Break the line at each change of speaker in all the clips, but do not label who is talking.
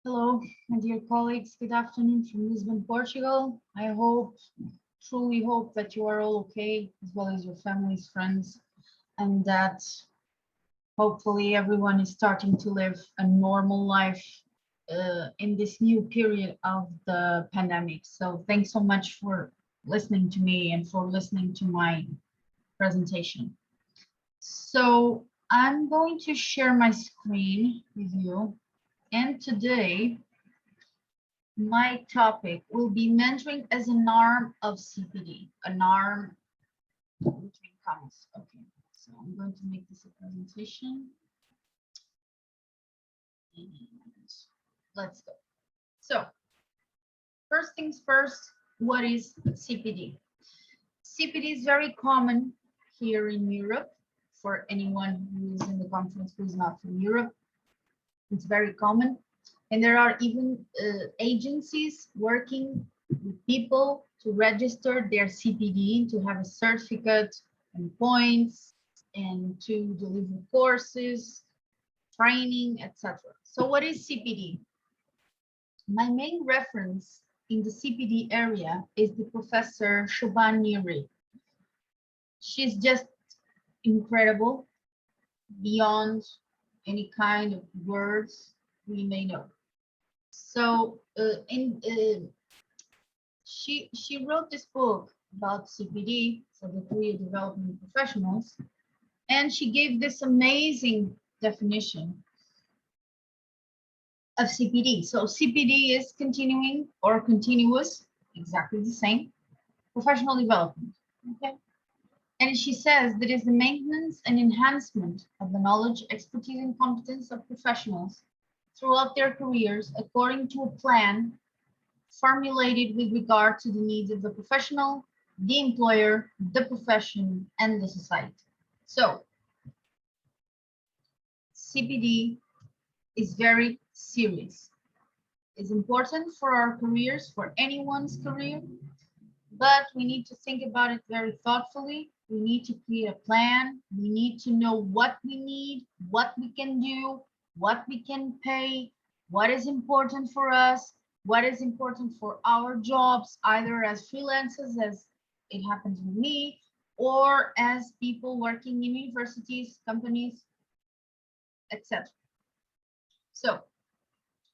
Hello, my dear colleagues. Good afternoon from Lisbon, Portugal. I truly hope that you are all okay, as well as your families, friends, and that hopefully everyone is starting to live a normal life in this new period of the pandemic. So thanks so much for listening to me and for listening to my presentation. So I'm going to share my screen with you. And today, my topic will be mentoring as an arm of CPD, an arm between commas. Okay, so I'm going to make this a presentation. And let's go. So first things first, what is CPD? CPD is very common here in Europe. For anyone who is in the conference who is not from Europe, it's very common. And there are even agencies working with people to register their CPD, to have a certificate and points, and to deliver courses, training, etc. So what is CPD? My main reference in the CPD area is the professor Shubhaniri. She's just incredible, beyond any kind of words we may know. So she wrote this book about CPD, so the career development professionals, and she gave this amazing definition of CPD. So CPD is continuing or continuous, exactly the same, professional development. Okay. And she says that is the maintenance and enhancement of the knowledge, expertise, and competence of professionals throughout their careers according to a plan formulated with regard to the needs of the professional, the employer, the profession, and the society. So CPD is very serious. It's important for our careers, for anyone's career, but we need to think about it very thoughtfully. We need to create a plan. We need to know what we need, what we can do, what we can pay, what is important for us, what is important for our jobs, either as freelancers, as it happens with me, or as people working in universities, companies, etc. So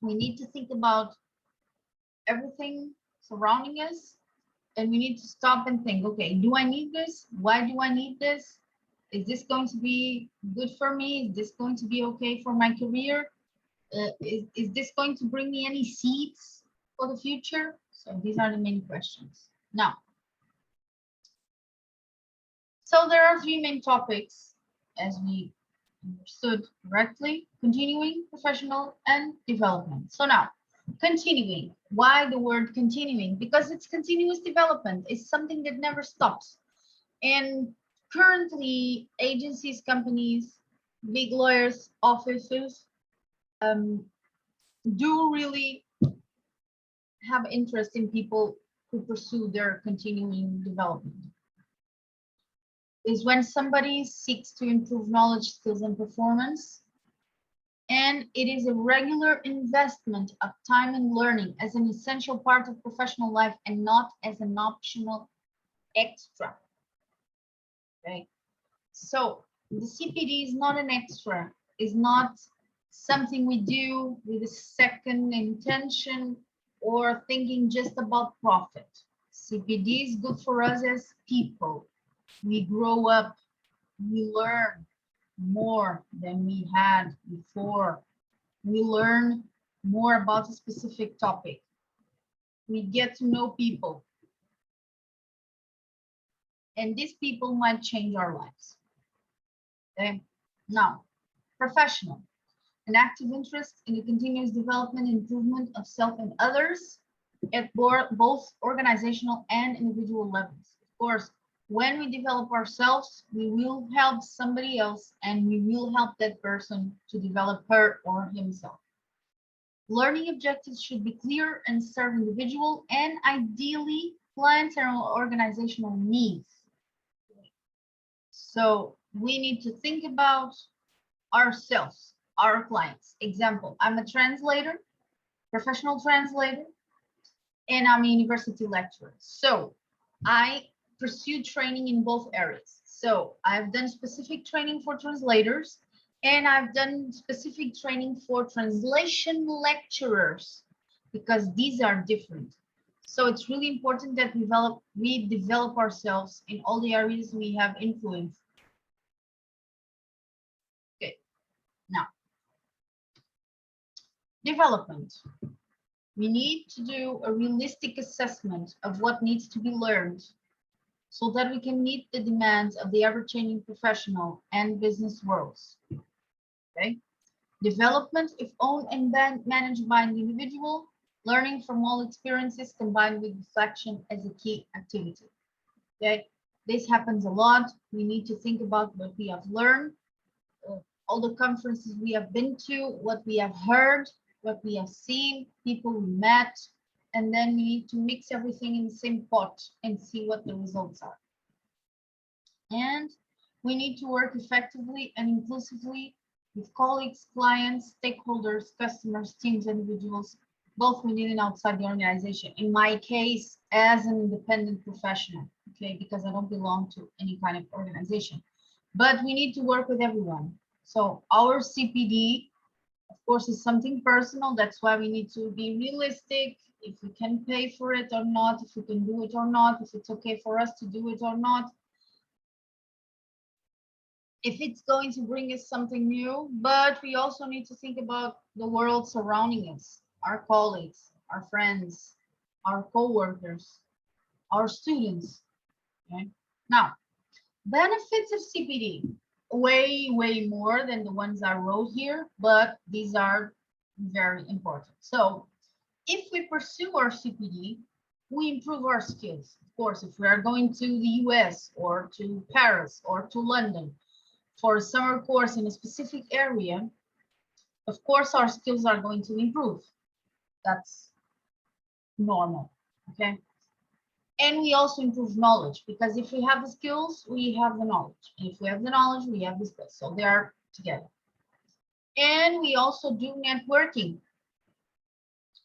we need to think about everything surrounding us, and we need to stop and think, okay, do I need this? Why do I need this? Is this going to be good for me? Is this going to be okay for my career? Is this going to bring me any seeds for the future? So these are the main questions. Now, so there are three main topics, as we understood correctly: continuing, professional, and development. So now, continuing. Why the word continuing? Because it's continuous development. It's something that never stops. And currently, agencies, companies, big lawyers, offices do really have interest in people who pursue their continuing development. Is when somebody seeks to improve knowledge, skills, and performance, and it is a regular investment of time and learning as an essential part of professional life and not as an optional extra. Okay, so the CPD is not an extra, is not something we do with a second intention or thinking just about profit. CPD is good for us as people. We grow up, we learn more than we had before. We learn more about a specific topic. We get to know people. And these people might change our lives. Okay. Now, professional, an active interest in the continuous development and improvement of self and others at both organizational and individual levels. Of course, when we develop ourselves, we will help somebody else and we will help that person to develop her or himself. Learning objectives should be clear and serve individual and ideally clients and organizational needs. So we need to think about ourselves, our clients. Example, I'm a translator professional translator, and I'm a university lecturer. So I pursue training in both areas. So I've done specific training for translators, and I've done specific training for translation lecturers, because these are different. So it's really important that we develop ourselves in all the areas we have influence. Okay, now development. We need to do a realistic assessment of what needs to be learned so that we can meet the demands of the ever-changing professional and business worlds. Okay? Development, if owned and managed by an individual, learning from all experiences combined with reflection as a key activity. Okay? This happens a lot. We need to think about what we have learned, all the conferences we have been to, what we have heard, what we have seen, people we met, and then we need to mix everything in the same pot and see what the results are. And we need to work effectively and inclusively with colleagues, clients, stakeholders, customers, teams, individuals, both within and outside the organization. In my case, as an independent professional, okay, because I don't belong to any kind of organization, but we need to work with everyone. So our CPD, of course, is something personal. That's why we need to be realistic, if we can pay for it or not, if we can do it or not, if it's okay for us to do it or not, if it's going to bring us something new. But we also need to think about the world surrounding us, our colleagues, our friends, our co-workers, our students. Okay? Now, benefits of CPD, way more than the ones I wrote here, but these are very important. So if we pursue our CPD, we improve our skills. Of course, if we are going to the US or to Paris or to London for a summer course in a specific area, of course, our skills are going to improve. That's normal, okay? And we also improve knowledge, because if we have the skills, we have the knowledge. And if we have the knowledge, we have the skills. So they are together. And we also do networking.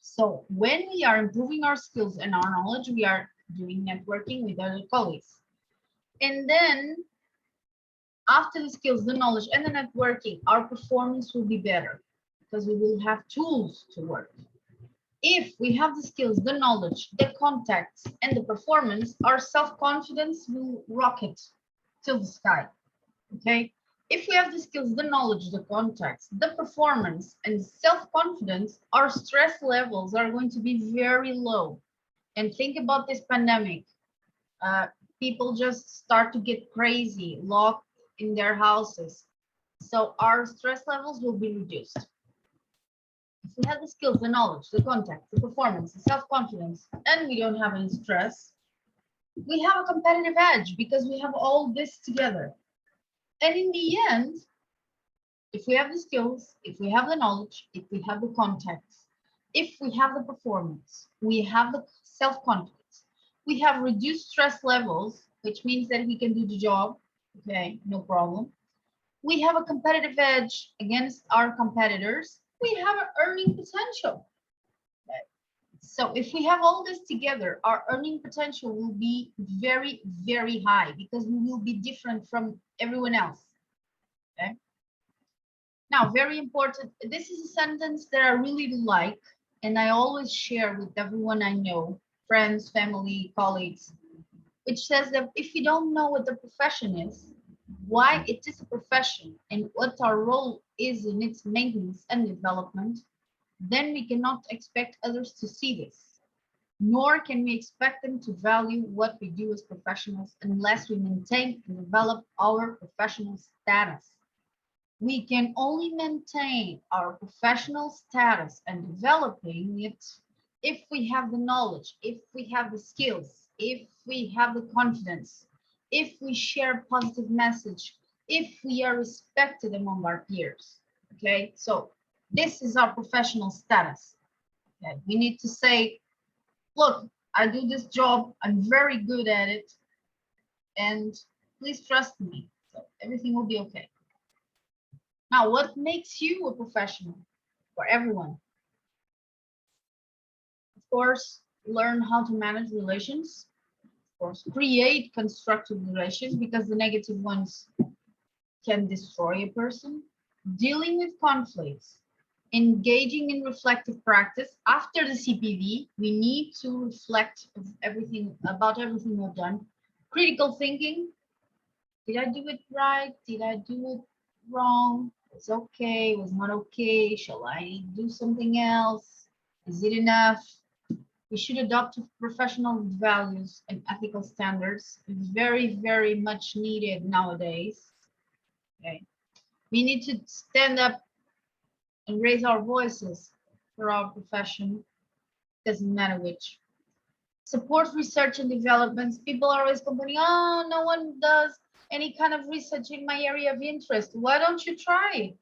So when we are improving our skills and our knowledge, we are doing networking with other colleagues. And then after the skills, the knowledge, and the networking, our performance will be better because we will have tools to work. If we have the skills, the knowledge, the contacts, and the performance, our self-confidence will rocket till the sky, okay? If we have the skills, the knowledge, the contacts, the performance, and self-confidence, our stress levels are going to be very low. And think about this pandemic. People just start to get crazy, locked in their houses. So our stress levels will be reduced. If we have the skills, the knowledge, the contacts, the performance, the self-confidence, and we don't have any stress, we have a competitive edge because we have all this together. And in the end, if we have the skills, if we have the knowledge, if we have the contacts, if we have the performance, we have the self-confidence, we have reduced stress levels, which means that we can do the job, okay, no problem. We have a competitive edge against our competitors. We have an earning potential. Okay. So if we have all this together, our earning potential will be very, very high because we will be different from everyone else. Okay. Now, very important, this is a sentence that I really like, and I always share with everyone I know, friends, family, colleagues, which says that if you don't know what the profession is, why it is a profession, and what our role is in its maintenance and development, then we cannot expect others to see this, nor can we expect them to value what we do as professionals unless we maintain and develop our professional status. We can only maintain our professional status and developing it if we have the knowledge, if we have the skills, if we have the confidence, if we share a positive message, if we are respected among our peers. Okay, so this is our professional status. Okay, we need to say, look, I do this job, I'm very good at it, and please trust me. So everything will be okay. Now, what makes you a professional for everyone? course, learn how to manage relations. Of course, create constructive relations because the negative ones can destroy a person. Dealing with conflicts, engaging in reflective practice. After the CPV, we need to reflect of everything about everything we've done. Critical thinking. Did I do it right? Did I do it wrong? It's okay, it was not okay. Shall I do something else? Is it enough? We should adopt professional values and ethical standards. Very, very much needed nowadays. Okay. We need to stand up and raise our voices for our profession. Doesn't matter which. Support research and developments. People are always complaining, oh, no one does any kind of research in my area of interest. Why don't you try?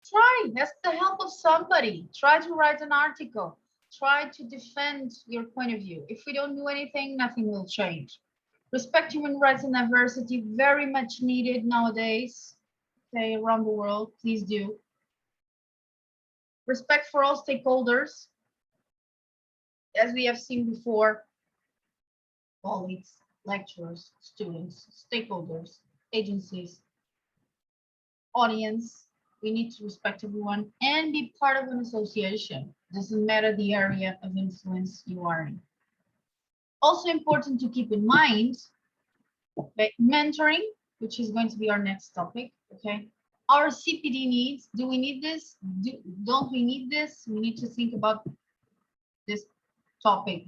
Try, ask the help of somebody. Try to write an article. Try to defend your point of view. If we don't do anything, nothing will change. Respect human rights and diversity, very much needed nowadays, okay, around the world, please do. Respect for all stakeholders, as we have seen before, colleagues, lecturers, students, stakeholders, agencies, audience. We need to respect everyone and be part of an association. Doesn't matter the area of influence you are in. Also important to keep in mind, mentoring, which is going to be our next topic, okay? Our CPD needs, do we need this? Don't we need this? We need to think about this topic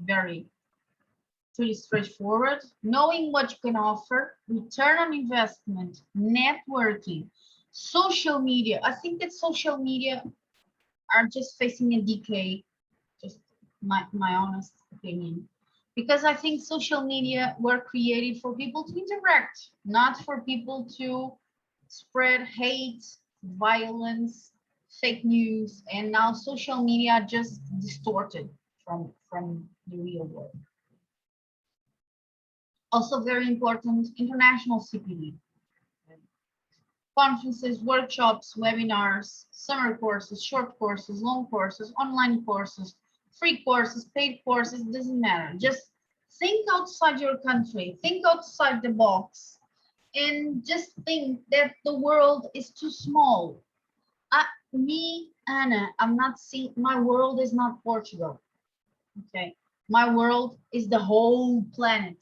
pretty straightforward. Knowing what you can offer, return on investment, networking, social media. I think that social media are just facing a decay, just my honest opinion. Because I think social media were created for people to interact, not for people to spread hate, violence, fake news, and now social media just distorted from the real world. Also very important, international CPD. Conferences, workshops, webinars, summer courses, short courses, long courses, online courses, free courses, paid courses, doesn't matter. Just think outside your country, think outside the box, and just think that the world is too small. Me, Anna, I'm not seeing, my world is not Portugal, okay? My world is the whole planet.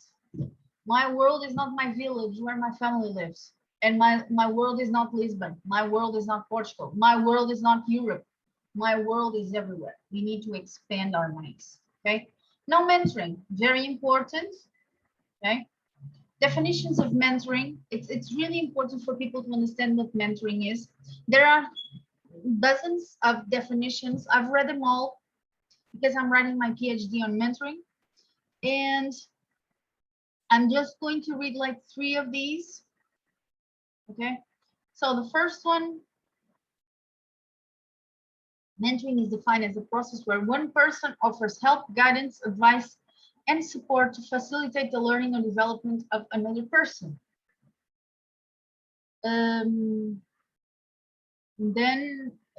My world is not my village where my family lives. And my world is not Lisbon. My world is not Portugal. My world is not Europe. My world is everywhere. We need to expand our minds, okay? Now mentoring, very important, okay? Definitions of mentoring, it's really important for people to understand what mentoring is. There are dozens of definitions. I've read them all because I'm writing my PhD on mentoring. And I'm just going to read like 3 of these. Okay, so the first one, mentoring is defined as a process where one person offers help, guidance, advice, and support to facilitate the learning or development of another person. Then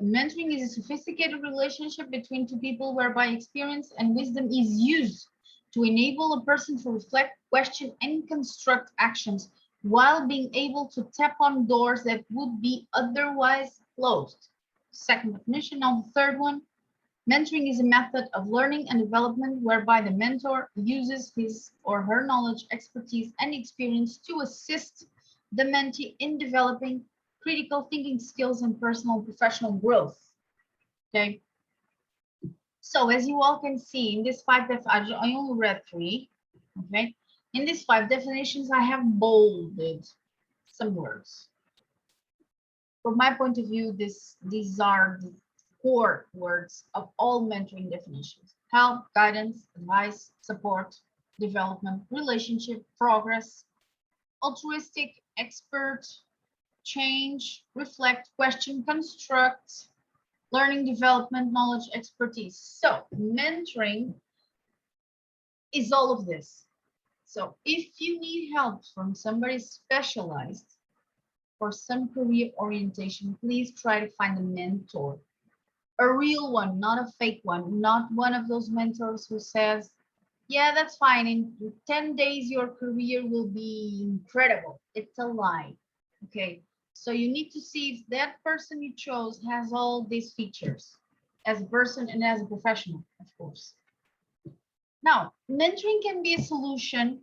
mentoring is a sophisticated relationship between 2 people whereby experience and wisdom is used to enable a person to reflect, question, and construct actions while being able to tap on doors that would be otherwise closed. Second definition. Now the third one, mentoring is a method of learning and development whereby the mentor uses his or her knowledge, expertise, and experience to assist the mentee in developing critical thinking skills and personal and professional growth. Okay. So as you all can see in this 5 definitions, I only read 3. Okay. In these 5 definitions, I have bolded some words. From my point of view, these are the core words of all mentoring definitions: help, guidance, advice, support, development, relationship, progress, altruistic, expert, change, reflect, question, construct, learning, development, knowledge, expertise. So mentoring is all of this. So if you need help from somebody specialized for some career orientation, please try to find a mentor. A real one, not a fake one, not one of those mentors who says, yeah, that's fine. In 10 days, your career will be incredible. It's a lie. Okay. So you need to see if that person you chose has all these features as a person and as a professional, of course. Now, mentoring can be a solution,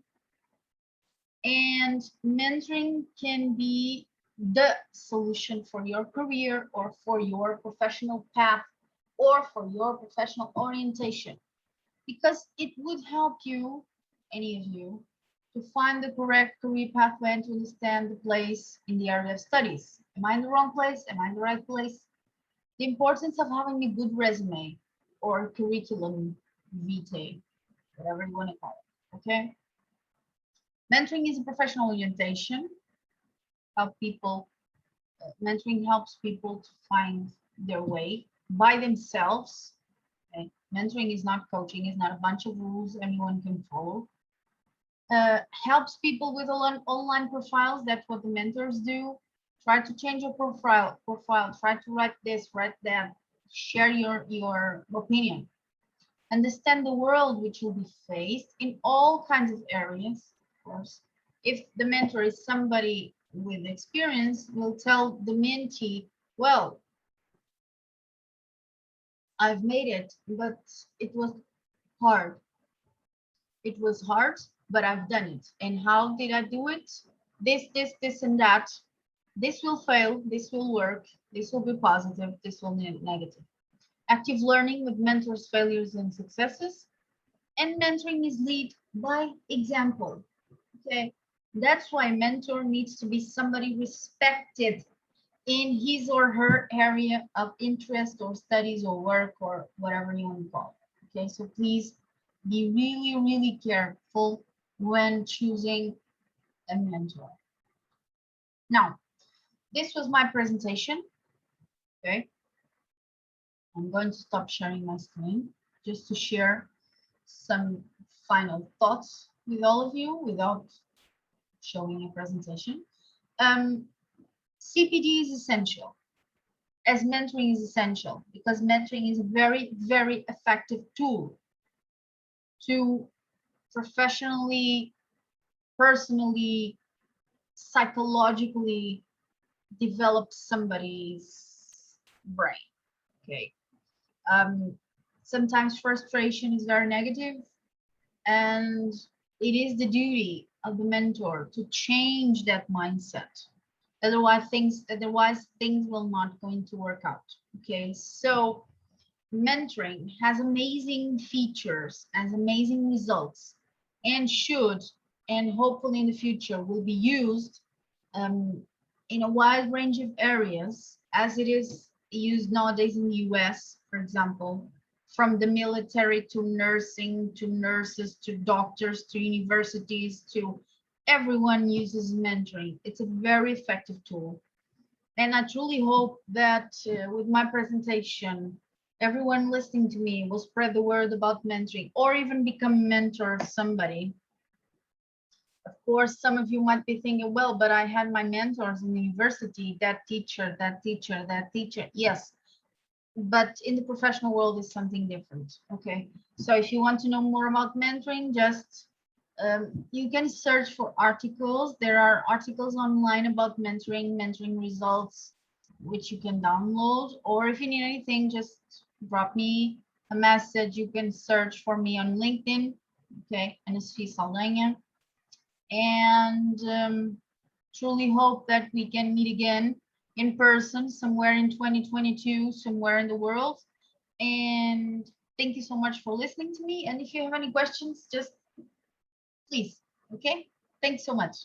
and mentoring can be the solution for your career or for your professional path or for your professional orientation, because it would help you, any of you, to find the correct career pathway and to understand the place in the area of studies. Am I in the wrong place? Am I in the right place? The importance of having a good resume or curriculum vitae, whatever you want to call it, okay? Mentoring is a professional orientation. Mentoring helps people to find their way by themselves. Okay? Mentoring is not coaching, it's not a bunch of rules anyone can follow. Helps people with online profiles. That's what the mentors do. Try to change your profile. Try to write this, write that. Share your opinion. Understand the world which will be faced in all kinds of areas. Of course, if the mentor is somebody with experience, will tell the mentee, well, I've made it, but it was hard. It was hard, but I've done it. And how did I do it? This, and that. This will fail. This will work. This will be positive. This will be negative. Active learning with mentors' failures and successes. And mentoring is lead by example. Okay. That's why mentor needs to be somebody respected in his or her area of interest or studies or work or whatever you want to call it. Okay, so please be really, really careful when choosing a mentor. Now, this was my presentation. Okay, I'm going to stop sharing my screen just to share some final thoughts with all of you without showing a presentation. CPD is essential, as mentoring is essential, because mentoring is a very, very effective tool to professionally, personally, psychologically develop somebody's brain. Okay. Sometimes frustration is very negative, and it is the duty of the mentor to change that mindset. Otherwise things will not going to work out. Okay, so mentoring has amazing features, has amazing results, and should, and hopefully in the future will be used in a wide range of areas, as it is used nowadays in the US, for example, from the military to nursing, to nurses, to doctors, to universities, to everyone uses mentoring. It's a very effective tool. And I truly hope that with my presentation, everyone listening to me will spread the word about mentoring or even become a mentor of somebody. Of course, some of you might be thinking, well, but I had my mentors in the university, that teacher, that teacher, that teacher. Yes, but in the professional world is something different. Okay, so if you want to know more about mentoring, just you can search for articles. There are articles online about mentoring results, which you can download, or if you need anything, just drop me a message. You can search for me on LinkedIn. Okay, and Sofia Saldanha. And truly hope that we can meet again in person somewhere in 2022, somewhere in the world. And thank you so much for listening to me. And if you have any questions, just please. Okay, thanks so much.